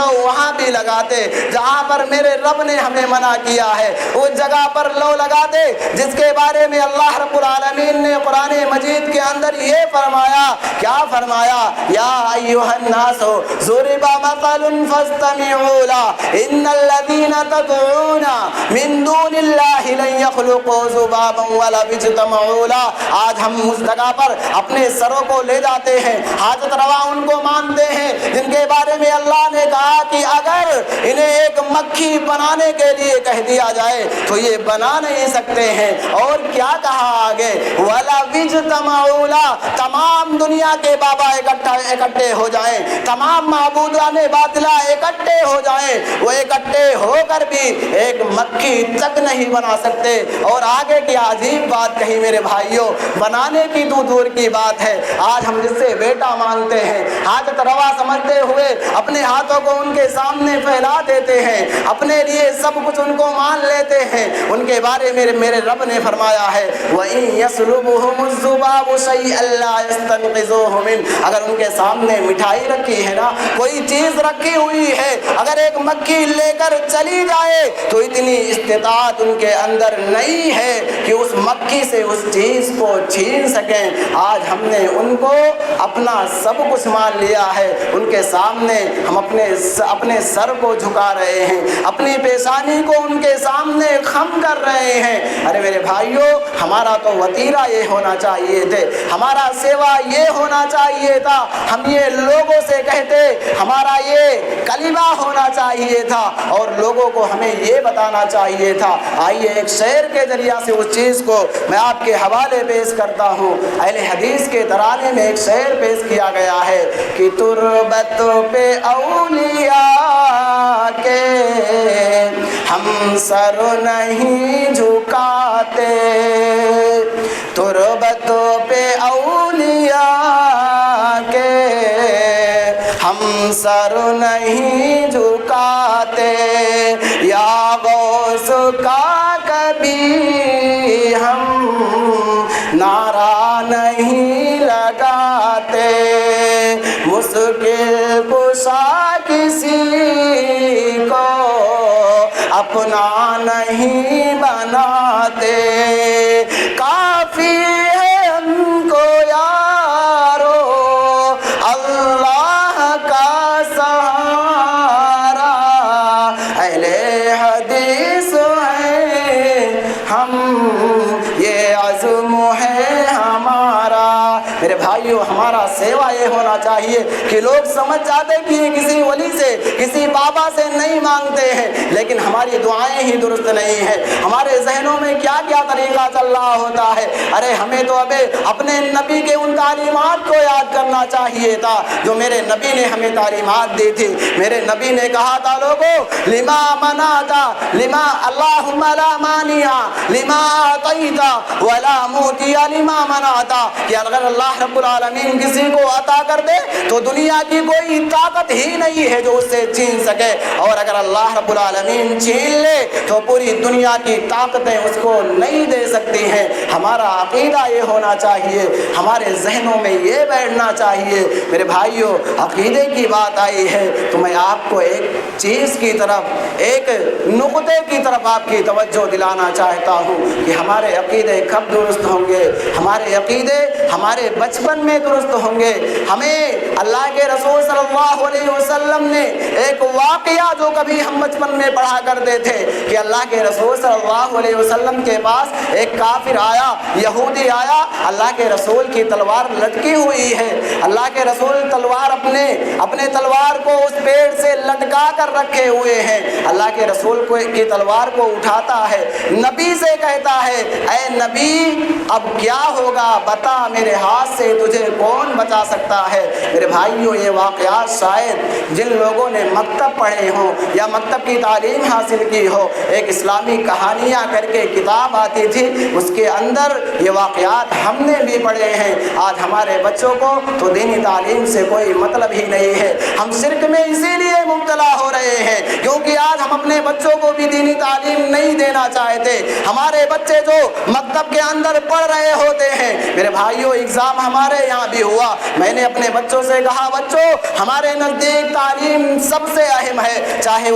لو وہاں بھی لگاتے، جہاں پر میرے رب نے ہمیں منع کیا ہے اس جگہ پر لو لگاتے جس کے بارے میں اللہ رب العالمین نے قرآن مجید کے اندر یہ فرمایا، کیا فرمایا؟ یا ایھا الناس ضرب مثل فاستمعوا له ان الذين تدعون من دون الله لن يخلقوا ذبابا ولو اجتمعوا له۔ آج ہم اس جگہ پر اپنے سروں کو لے جاتے ہیں، حاجت روا ان کو مانتے ہیں جن کے بارے میں اللہ نے کہا کہ اگر انہیں ایک مکھی بنانے کے لیے کہہ دیا جائے تو یہ بنا نہیں سکتے ہیں۔ اور کیا کہا آگے؟ وَلَوِ اجْتَمَعُوا لَهُ، تمام دنیا کے بابا اکٹھے ہو جائیں، تمام معبودان باطلہ اکٹھے ہو جائیں، وہ اکٹھے ہو کر بھی ایک مکھی تک نہیں بنا سکتے۔ اور آگے کی عجیب بات کہی میرے بھائیوں، بنانے کی تو دور کی بات ہے، آج ہم جس سے بیٹا مانگتے ہیں، حاجت روا سمجھتے ہوئے اپنے ہاتھوں کو ان کے سامنے پھیلا دیتے ہیں، اپنے لیے سب کچھ ان کو مان لیتے ہیں۔ ان کے بارے میں میرے رب نے فرمایا ہے وَإِن يَسْلُبْهُمُ الذُّبَابُ شَيْئًا لَّا يَسْتَنقِذُوهُ مِنْهُ، اگر ان کے سامنے مٹھائی رکھی ہے نا، کوئی چیز رکھی ہوئی ہے، اگر ایک مکھی لے کر چلی جائے تو اتنی استطاعت ان کے اندر نہیں ہے کہ اس مکھی سے اس چیز کو چھین سکیں۔ آج ہم نے ان کو اپنا سب کچھ مان لیا ہے، ان کے سامنے ہم اپنے سر کو جھکا رہے ہیں، اپنی پیشانی کو ان کے سامنے خم کر رہے ہیں۔ ارے میرے بھائیوں، ہمارا تو وتیرہ یہ ہونا چاہیے تھے، ہمارا سیوا یہ ہونا چاہیے تھا، ہم یہ لوگوں سے کہتے، ہمارا یہ کلمہ ہونا چاہیے تھا اور لوگوں کو ہمیں یہ بتانا چاہیے تھا۔ آئیے ایک شعر کے ذریعہ سے اس چیز کو میں آپ کے حوالے پیش کرتا ہوں۔ اہل حدیث کے ترانے میں ایک شعر پیش کیا گیا ہے کہ تربت پہ اولیاء کے ہم سر نہیں جھکاتے، تربت پہ اولیاء کے ہم سر نہیں جھکاتے، یا غوث کا کبھی ہم نعرہ نہیں لگاتے، مشکل کشا کسی کو اپنا نہیں بناتے، کافی ہے ہم کو یارو اللہ کا سہارا، اہل حدیث ہیں ہم، یہ عزم ہے ہمارا۔ میرے بھائیو، ہمارا سیوا یہ ہونا چاہیے کہ لوگ سمجھ جاتے کہ یہ کسی ولی سے، کسی بابا سے نہیں مانگتے ہیں، لیکن ہماری دعائیں ہی درست نہیں ہیں، ہمارے ذہنوں میں کیا کیا طریقہ چل رہا ہوتا ہے۔ ارے ہمیں تو اب اپنے نبی کے ان تعلیمات کو یاد کرنا چاہیے تھا جو میرے نبی نے ہمیں تعلیمات دی تھی۔ میرے نبی نے کہا تھا لوگوں، لما منعتا لما اللہم لا مانع لما اعطیتا ولا موتی لما منعتا، کہ اگر اللہ رب العالمین کسی کو عطا کر دے تو دنیا کی کوئی طاقت ہی نہیں ہے جو اس سے چھین سکے، اور اگر اللہ رب العالمین چھین لے تو پوری دنیا کی طاقتیں اس کو نہیں دے سکتی ہیں۔ ہمارا عقیدہ یہ ہونا چاہیے، ہمارے ذہنوں میں یہ بیٹھنا چاہیے۔ میرے بھائیوں، عقیدے کی بات آئی ہے تو میں آپ کو ایک چیز کی طرف، ایک نقطے کی طرف آپ کی توجہ دلانا چاہتا ہوں کہ ہمارے عقیدے کب درست ہوں گے؟ ہمارے عقیدے ہمارے بچپن میں درست ہوں گے۔ ہمیں اللہ کے رسول صلی اللہ علیہ وسلم نے ایک واقعہ جو کبھی ہم بچپن میں پڑھا کرتے تھے کہ اللہ کے رسول صلی اللہ علیہ وسلم کے پاس ایک کافر آیا، یہودی آیا، اللہ کے رسول کی تلوار لٹکی ہوئی ہے، اللہ کے رسول اپنے تلوار کو اس پیڑ سے لٹکا کر رکھے ہوئے ہیں، اللہ کے رسول کی تلوار کو اٹھاتا ہے، نبی سے کہتا ہے اے نبی اب کیا ہوگا، بتا میرے ہاتھ سے تجھے کون بچا سکتا ہے۔ میرے بھائیوں، یہ واقعات شاید جن لوگوں نے مکتب پڑھے ہوں یا مکتب کی تعلیم حاصل کی ہو، ایک اسلامی کہانیاں کر کے کتاب آتی تھی، اس کے اندر یہ واقعات ہم نے بھی پڑھے ہیں۔ آج ہمارے بچوں کو تو دینی تعلیم سے کوئی مطلب ہی نہیں ہے، ہم شرک میں اسی لیے مبتلا ہو رہے ہیں کیونکہ آج ہم اپنے اپنے بچوں کو بھی دینی تعلیم نہیں دینا چاہتے. ہمارے بچے جو مکتب کے اندر پڑھ رہے ہوتے ہیں، میرے بھائیوں ایگزام ہمارے یہاں بھی ہوا، میں نے اپنے بچوں سے کہا بچوں ہمارے نزدیک تعلیم سب سے اہم ہے، چاہے